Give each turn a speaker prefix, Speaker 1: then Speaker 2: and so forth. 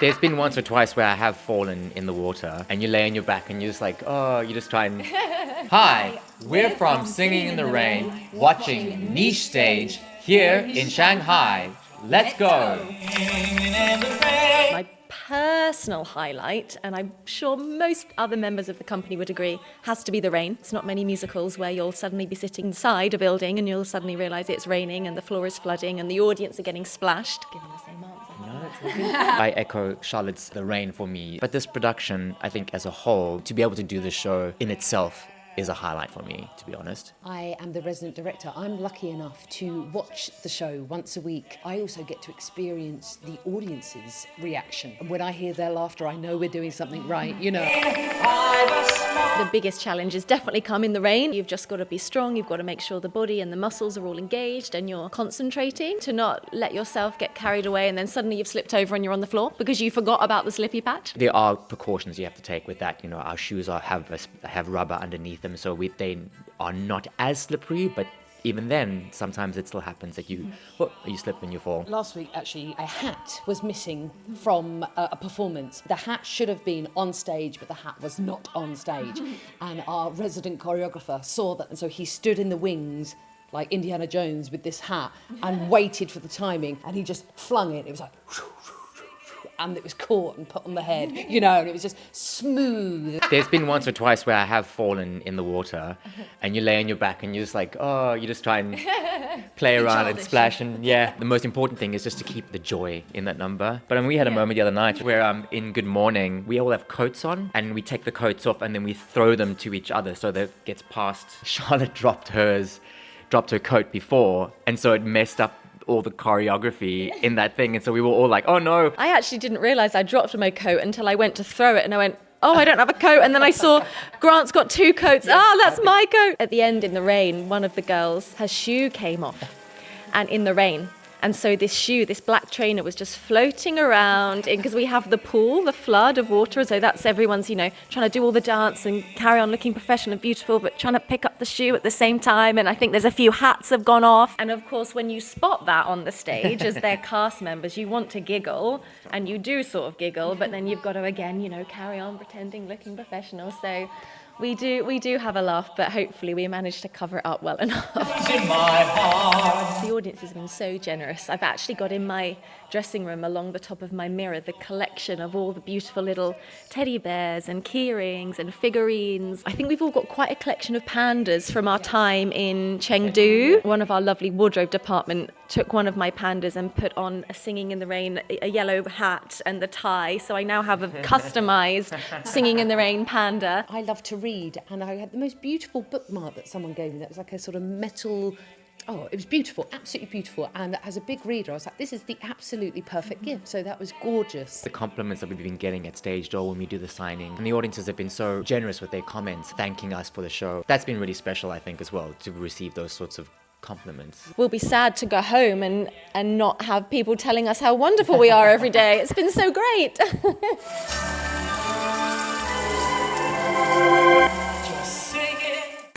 Speaker 1: There's been once or twice where I have fallen in the water and you lay on your back and you're just like, oh, you just try and... Hi, we're from Singing in the Rain, watching Niche Stage here in Shanghai. Let's go!
Speaker 2: My personal highlight, and I'm sure most other members of the company would agree, has to be the rain. It's not many musicals where you'll suddenly be sitting inside a building and you'll suddenly realise it's raining and the floor is flooding and the audience are getting splashed. Giving the same answer.
Speaker 1: I echo Charlotte's The Rain for me. But this production, I think as a whole, to be able to do this show in itself is a highlight for me, to be honest.
Speaker 3: I am the resident director. I'm lucky enough to watch the show once a week. I also get to experience the audience's reaction. And when I hear their laughter, I know we're doing something right, you know.
Speaker 2: The biggest challenges definitely come in the rain. You've just got to be strong. You've got to make sure the body and the muscles are all engaged and you're concentrating to not let yourself get carried away and then suddenly you've slipped over and you're on the floor because you forgot about the slippy patch.
Speaker 1: There are precautions you have to take with that. You know, our shoes have rubber underneath them, so they are not as slippery, but even then, sometimes it still happens that you slip and you fall.
Speaker 3: Last week, actually, a hat was missing from a performance. The hat should have been on stage, but the hat was not on stage. And our resident choreographer saw that, and so he stood in the wings like Indiana Jones with this hat and waited for the timing, and he just flung it. It was like... and it was caught and put on the head, you know, and it was just smooth.
Speaker 1: There's been once or twice where I have fallen in the water and you lay on your back and you're just like, oh, you just try and play around and splash. And yeah, the most important thing is just to keep the joy in that number. But we had a moment the other night where in Good Morning, we all have coats on and we take the coats off and then we throw them to each other so that it gets past. Charlotte dropped her coat before, and so it messed up all the choreography in that thing, and so we were all like, oh no.
Speaker 2: I actually didn't realise I dropped my coat until I went to throw it and I went, oh, I don't have a coat, and then I saw Grant's got two coats. That's my coat. At the end in the rain, one of the girls, her shoe came off and in the rain. And so this black trainer was just floating around because we have the pool, the flood of water. So that's everyone's, trying to do all the dance and carry on looking professional and beautiful, but trying to pick up the shoe at the same time. And I think there's a few hats have gone off. And of course, when you spot that on the stage as their cast members, you want to giggle, and you do sort of giggle, but then you've got to, again, carry on pretending, looking professional. So we do have a laugh, but hopefully we managed to cover it up well enough. The audience has been so generous. I've actually got in my dressing room along the top of my mirror the collection of all the beautiful little teddy bears and key rings and figurines. I think we've all got quite a collection of pandas from our time in Chengdu. One of our lovely wardrobe department took one of my pandas and put on a Singing in the Rain, a yellow hat and the tie. So I now have a customized Singing in the Rain panda.
Speaker 3: I love to read, and I had the most beautiful bookmark that someone gave me that was like a sort of metal... Oh, it was beautiful, absolutely beautiful. And as a big reader, I was like, this is the absolutely perfect gift. So that was gorgeous.
Speaker 1: The compliments that we've been getting at stage door when we do the signing, and the audiences have been so generous with their comments, thanking us for the show. That's been really special, I think, as well, to receive those sorts of compliments.
Speaker 2: We'll be sad to go home and not have people telling us how wonderful we are every day. It's been so great.